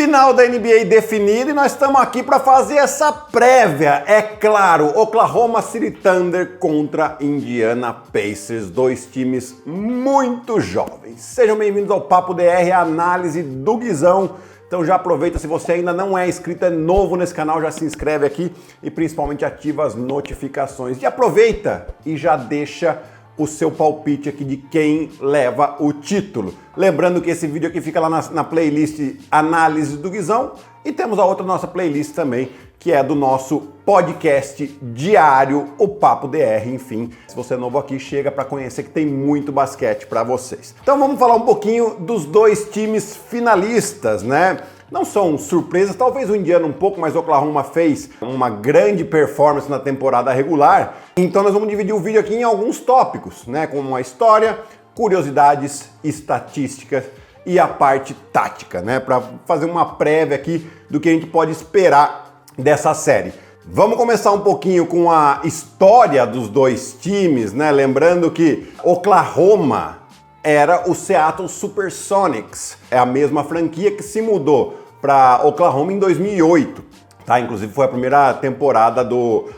Final da NBA definida e nós estamos aqui para fazer essa prévia. É claro, Oklahoma City Thunder contra Indiana Pacers, dois times muito jovens. Sejam bem-vindos ao Papo DR, a análise do Guizão. Então já aproveita, se você ainda não é inscrito, é novo nesse canal, já se inscreve aqui e principalmente ativa as notificações. E aproveita e já deixa o seu palpite aqui de quem leva o título. Lembrando que esse vídeo aqui fica lá na playlist Análise do Guizão e temos a outra nossa playlist também, que é do nosso podcast diário, o Papo DR, enfim. Se você é novo aqui, chega para conhecer que tem muito basquete para vocês. Então vamos falar um pouquinho dos dois times finalistas, né? Não são surpresas, talvez o Indiana um pouco, mas o Oklahoma fez uma grande performance na temporada regular. Então nós vamos dividir o vídeo aqui em alguns tópicos, né? Como a história, curiosidades, estatísticas e a parte tática, né? Para fazer uma prévia aqui do que a gente pode esperar dessa série. Vamos começar um pouquinho com a história dos dois times, né? Lembrando que Oklahoma era o Seattle Supersonics. É a mesma franquia que se mudou para Oklahoma em 2008. Tá? Inclusive foi a primeira temporada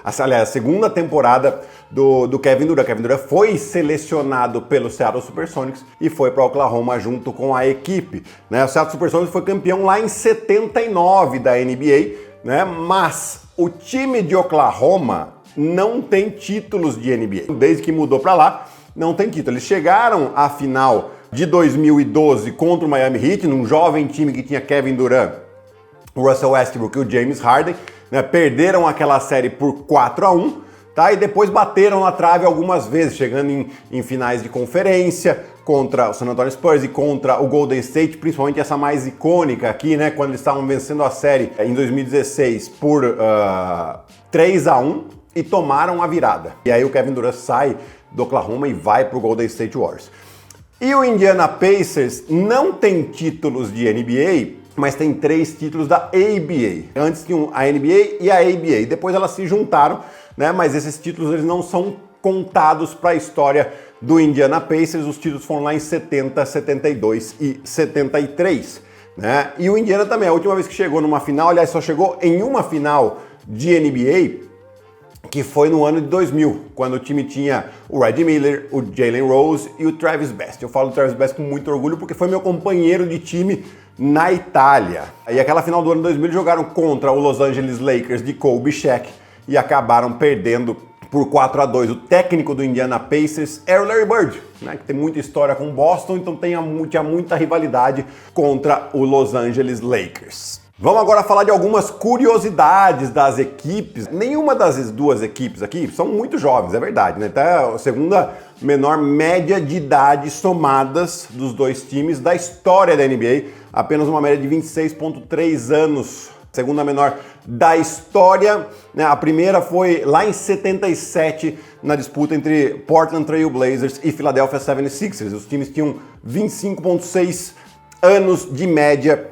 a segunda temporada do Kevin Durant. Kevin Durant foi selecionado pelo Seattle Supersonics e foi para Oklahoma junto com a equipe. Né? O Seattle Supersonics foi campeão lá em 79 da NBA, né? Mas o time de Oklahoma não tem títulos de NBA. Desde que mudou para lá, não tem título. Eles chegaram à final de 2012 contra o Miami Heat, num jovem time que tinha Kevin Durant, o Russell Westbrook e o James Harden, né? Perderam aquela série por 4-1, tá? E depois bateram na trave algumas vezes, chegando em finais de conferência contra o San Antonio Spurs e contra o Golden State, principalmente essa mais icônica aqui, né? Quando eles estavam vencendo a série em 2016 por 3-1 e tomaram a virada. E aí o Kevin Durant sai do Oklahoma e vai para o Golden State Warriors. E o Indiana Pacers não tem títulos de NBA, mas tem 3 títulos da ABA. Antes tinham a NBA e a ABA, depois elas se juntaram, né? Mas esses títulos eles não são contados para a história do Indiana Pacers. Os títulos foram lá em 70, 72 e 73. Né? E o Indiana também, a última vez que chegou numa final, aliás, só chegou em uma final de NBA, que foi no ano de 2000, quando o time tinha o Reggie Miller, o Jalen Rose e o Travis Best. Eu falo do Travis Best com muito orgulho porque foi meu companheiro de time na Itália. E aquela final do ano 2000 eles jogaram contra o Los Angeles Lakers de Kobe Shaq e acabaram perdendo por 4-2. O técnico do Indiana Pacers era o Larry Bird, né, que tem muita história com Boston, então tinha muita rivalidade contra o Los Angeles Lakers. Vamos agora falar de algumas curiosidades das equipes. Nenhuma das duas equipes aqui são muito jovens, é verdade, né? Tá a segunda menor média de idade somadas dos dois times da história da NBA. Apenas uma média de 26,3 anos. Segunda menor da história, né? A primeira foi lá em 77, na disputa entre Portland Trail Blazers e Philadelphia 76ers. Os times tinham 25,6 anos de média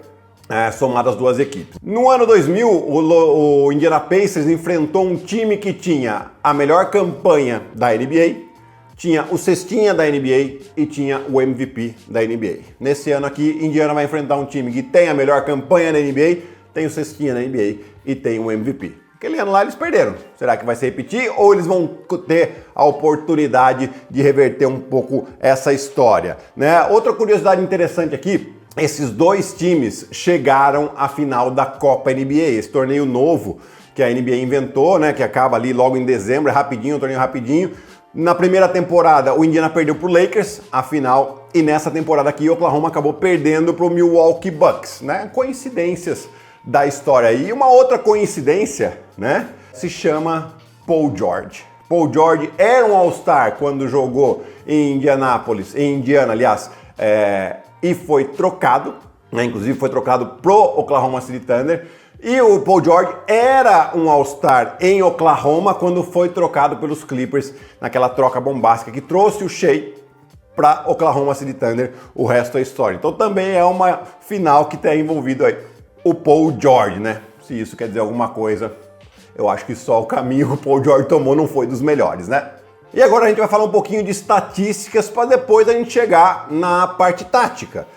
somado as duas equipes. No ano 2000, o Indiana Pacers enfrentou um time que tinha a melhor campanha da NBA, tinha o cestinha da NBA e tinha o MVP da NBA. Nesse ano aqui, Indiana vai enfrentar um time que tem a melhor campanha da NBA, tem o cestinha da NBA e tem o MVP. Aquele ano lá eles perderam. Será que vai se repetir ou eles vão ter a oportunidade de reverter um pouco essa história, né? Outra curiosidade interessante aqui, esses dois times chegaram à final da Copa NBA, esse torneio novo que a NBA inventou, né, que acaba ali logo em dezembro, é rapidinho, um torneio rapidinho. Na primeira temporada, o Indiana perdeu pro Lakers, a final, e nessa temporada aqui, o Oklahoma acabou perdendo pro Milwaukee Bucks, né? Coincidências da história. E uma outra coincidência, né, se chama Paul George. Paul George era um All-Star quando jogou em Indiana, aliás, e foi trocado, né? Inclusive foi trocado pro Oklahoma City Thunder. E o Paul George era um All-Star em Oklahoma quando foi trocado pelos Clippers naquela troca bombástica que trouxe o Shea para Oklahoma City Thunder. O resto é história. Então também é uma final que tem envolvido aí o Paul George, né? Se isso quer dizer alguma coisa, eu acho que só o caminho que o Paul George tomou não foi dos melhores, né? E agora a gente vai falar um pouquinho de estatísticas para depois a gente chegar na parte tática.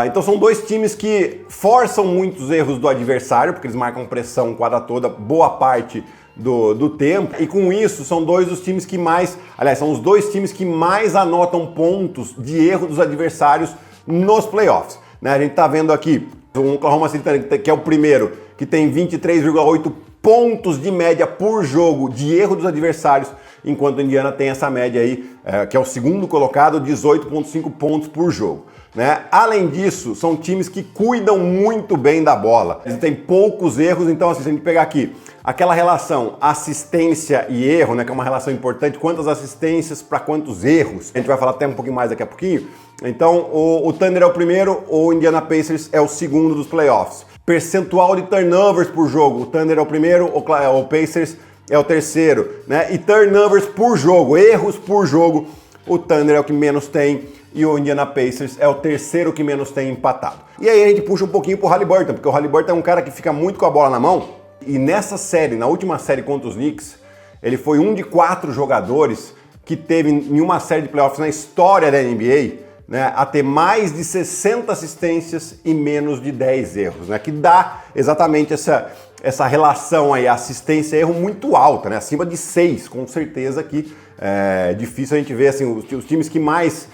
Então são dois times que forçam muitos erros do adversário, porque eles marcam pressão quadra toda, boa parte do tempo, e com isso são dois dos times que mais, aliás, são os dois times que mais anotam pontos de erro dos adversários nos playoffs, né? A gente tá vendo aqui o Oklahoma City Thunder, que é o primeiro, que tem 23,8 pontos de média por jogo de erro dos adversários, enquanto o Indiana tem essa média aí, que é o segundo colocado, 18,5 pontos por jogo, né? Além disso, são times que cuidam muito bem da bola. Eles têm poucos erros, então assim, se a gente pegar aqui aquela relação assistência e erro, né, que é uma relação importante, quantas assistências para quantos erros, a gente vai falar até um pouquinho mais daqui a pouquinho. Então o Thunder é o primeiro, o Indiana Pacers é o segundo dos playoffs. Percentual de turnovers por jogo, o Thunder é o primeiro, o Pacers é o terceiro, né? E turnovers por jogo, erros por jogo, o Thunder é o que menos tem e o Indiana Pacers é o terceiro que menos tem empatado. E aí a gente puxa um pouquinho pro Haliburton, porque o Haliburton é um cara que fica muito com a bola na mão, e nessa série, na última série contra os Knicks, ele foi um de 4 jogadores que teve em uma série de playoffs na história da NBA, né, a ter mais de 60 assistências e menos de 10 erros, né, que dá exatamente essa relação aí, assistência e erro muito alta, né, acima de 6, com certeza que é difícil a gente ver assim, os times que mais,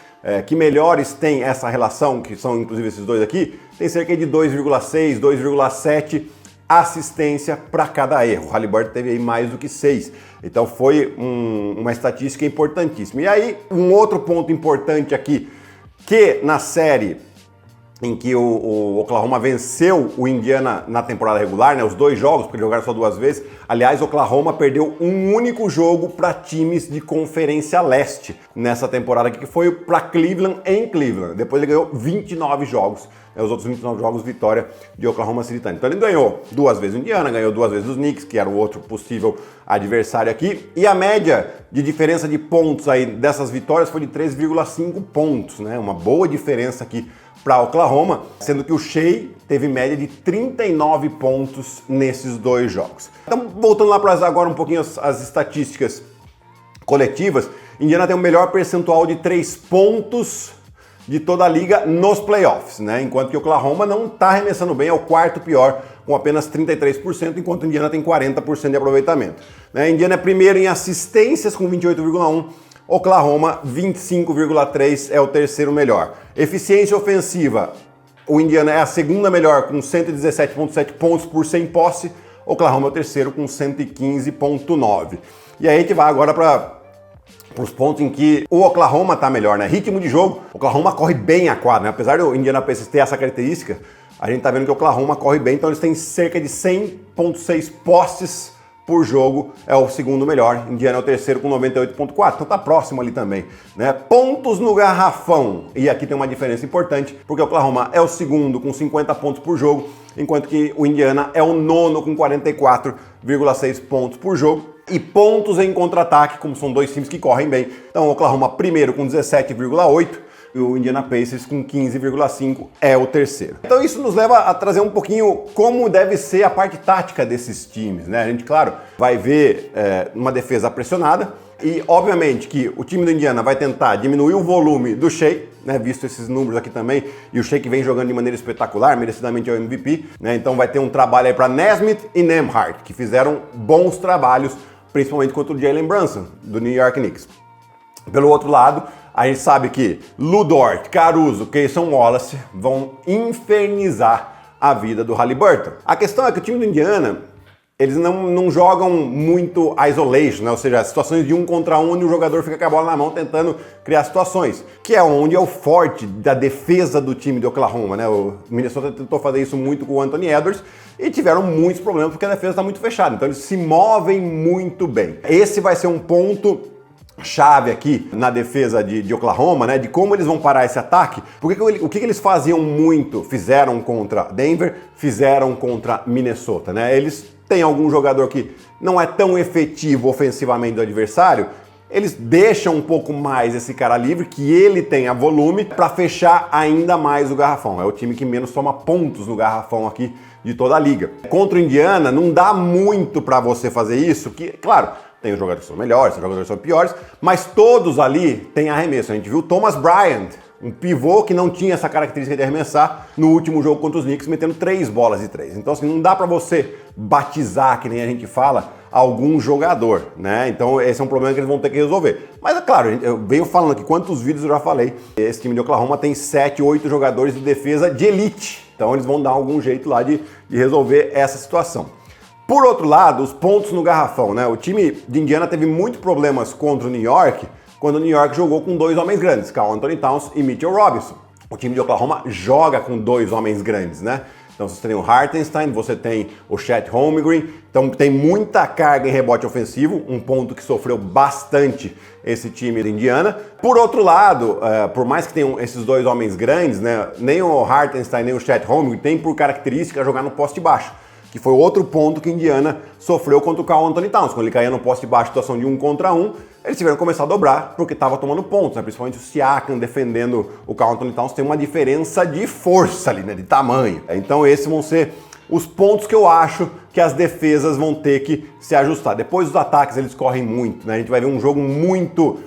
que melhores têm essa relação, que são inclusive esses dois aqui, tem cerca de 2,6, 2,7 assistência para cada erro. O Haliburton teve aí mais do que 6. Então foi uma estatística importantíssima. E aí, um outro ponto importante aqui, que na série em que o Oklahoma venceu o Indiana na temporada regular, né, os 2 jogos, porque eles jogaram só 2 vezes. Aliás, o Oklahoma perdeu um único jogo para times de Conferência Leste nessa temporada aqui, que foi para Cleveland em Cleveland. Depois ele ganhou 29 jogos. Os outros 29 jogos, vitória de Oklahoma City Thunder. Então ele ganhou 2 vezes o Indiana, ganhou 2 vezes os Knicks, que era o outro possível adversário aqui. E a média de diferença de pontos aí dessas vitórias foi de 3,5 pontos, né? Uma boa diferença aqui para Oklahoma, sendo que o Shea teve média de 39 pontos nesses 2 jogos. Então, voltando lá para agora um pouquinho as estatísticas coletivas, Indiana tem o melhor percentual de 3 pontos de toda a liga nos playoffs, né? Enquanto que o Oklahoma não está arremessando bem, é o quarto pior, com apenas 33%, enquanto o Indiana tem 40% de aproveitamento, né? Indiana é primeiro em assistências com 28,1%, Oklahoma 25,3% é o terceiro melhor. Eficiência ofensiva, o Indiana é a segunda melhor com 117,7 pontos por 100 posse, Oklahoma é o terceiro com 115,9. E aí a gente vai agora para os pontos em que o Oklahoma tá melhor, né? Ritmo de jogo, o Oklahoma corre bem a quadra, né? Apesar do Indiana Pacers ter essa característica, a gente tá vendo que o Oklahoma corre bem, então eles têm cerca de 100,6 posses por jogo, é o segundo melhor. Indiana é o terceiro com 98,4, então tá próximo ali também, né? Pontos no garrafão, e aqui tem uma diferença importante, porque o Oklahoma é o segundo com 50 pontos por jogo, enquanto que o Indiana é o nono com 44,6 pontos por jogo. E pontos em contra-ataque, como são dois times que correm bem. Então o Oklahoma primeiro com 17,8 e o Indiana Pacers com 15,5 é o terceiro. Então isso nos leva a trazer um pouquinho como deve ser a parte tática desses times, né? A gente, claro, vai ver uma defesa pressionada e obviamente que o time do Indiana vai tentar diminuir o volume do Shea, né, visto esses números aqui também, e o Shea que vem jogando de maneira espetacular, merecidamente é o MVP, né? Então vai ter um trabalho aí para Nesmith e Nembhard, que fizeram bons trabalhos, principalmente contra o Jalen Brunson, do New York Knicks. Pelo outro lado, a gente sabe que Lu Dort, Caruso, Cason Wallace vão infernizar a vida do Haliburton. A questão é que o time do Indiana, eles não jogam muito isolation, né? Ou seja, situações de 1 contra 1 onde o jogador fica com a bola na mão tentando criar situações, que é onde é o forte da defesa do time de Oklahoma, né? O Minnesota tentou fazer isso muito com o Anthony Edwards e tiveram muitos problemas porque a defesa está muito fechada, então eles se movem muito bem. Esse vai ser um ponto chave aqui na defesa de Oklahoma, né, de como eles vão parar esse ataque, porque o que eles fizeram contra Denver, fizeram contra Minnesota, né? Eles têm algum jogador que não é tão efetivo ofensivamente do adversário, eles deixam um pouco mais esse cara livre, que ele tenha volume para fechar ainda mais o garrafão. É o time que menos toma pontos no garrafão aqui de toda a liga. Contra o Indiana não dá muito para você fazer isso, que, claro, tem os jogadores que são melhores, tem os jogadores que são piores, mas todos ali têm arremesso. A gente viu o Thomas Bryant, Um pivô que não tinha essa característica de arremessar no último jogo contra os Knicks, metendo 3 bolas de 3. Então, assim, não dá para você batizar, que nem a gente fala, algum jogador, né? Então, esse é um problema que eles vão ter que resolver. Mas, é claro, eu venho falando aqui quantos vídeos eu já falei. Esse time de Oklahoma tem 7, 8 jogadores de defesa de elite. Então, eles vão dar algum jeito lá de resolver essa situação. Por outro lado, os pontos no garrafão, né? O time de Indiana teve muitos problemas contra o New York, quando o New York jogou com 2 homens grandes, Karl-Anthony Towns e Mitchell Robinson. O time de Oklahoma joga com 2 homens grandes, né? Então você tem o Hartenstein, você tem o Chet Holmgren, então tem muita carga em rebote ofensivo, um ponto que sofreu bastante esse time de Indiana. Por outro lado, por mais que tenham esses 2 homens grandes, né, nem o Hartenstein nem o Chet Holmgren tem por característica jogar no poste baixo, que foi outro ponto que Indiana sofreu contra o Karl-Anthony Towns. Quando ele caía no poste baixo, situação de 1 contra 1, eles tiveram que começar a dobrar porque estava tomando pontos, né? Principalmente o Siakam defendendo o Karl-Anthony Towns, tem uma diferença de força ali, né? De tamanho. Então esses vão ser os pontos que eu acho que as defesas vão ter que se ajustar. Depois os ataques, eles correm muito, né? A gente vai ver um jogo muito,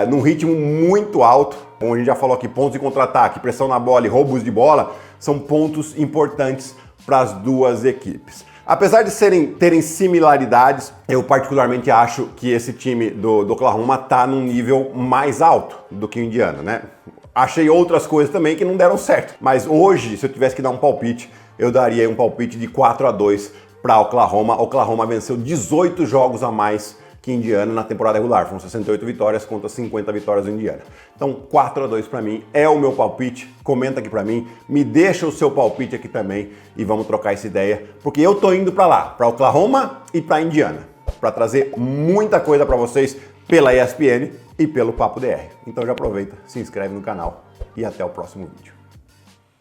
num ritmo muito alto. Como a gente já falou aqui, pontos de contra-ataque, pressão na bola e roubos de bola são pontos importantes para as duas equipes. Apesar de terem similaridades, eu particularmente acho que esse time do Oklahoma está num nível mais alto do que o Indiana, né? Achei outras coisas também que não deram certo, mas hoje, se eu tivesse que dar um palpite, eu daria um palpite de 4-2 para Oklahoma. Oklahoma venceu 18 jogos a mais que Indiana na temporada regular. Foram 68 vitórias contra 50 vitórias do Indiana. Então 4-2 para mim é o meu palpite. Comenta aqui para mim, me deixa o seu palpite aqui também e vamos trocar essa ideia, porque eu tô indo para lá, para Oklahoma e para Indiana, para trazer muita coisa para vocês pela ESPN e pelo Papo DR. Então já aproveita, se inscreve no canal e até o próximo vídeo.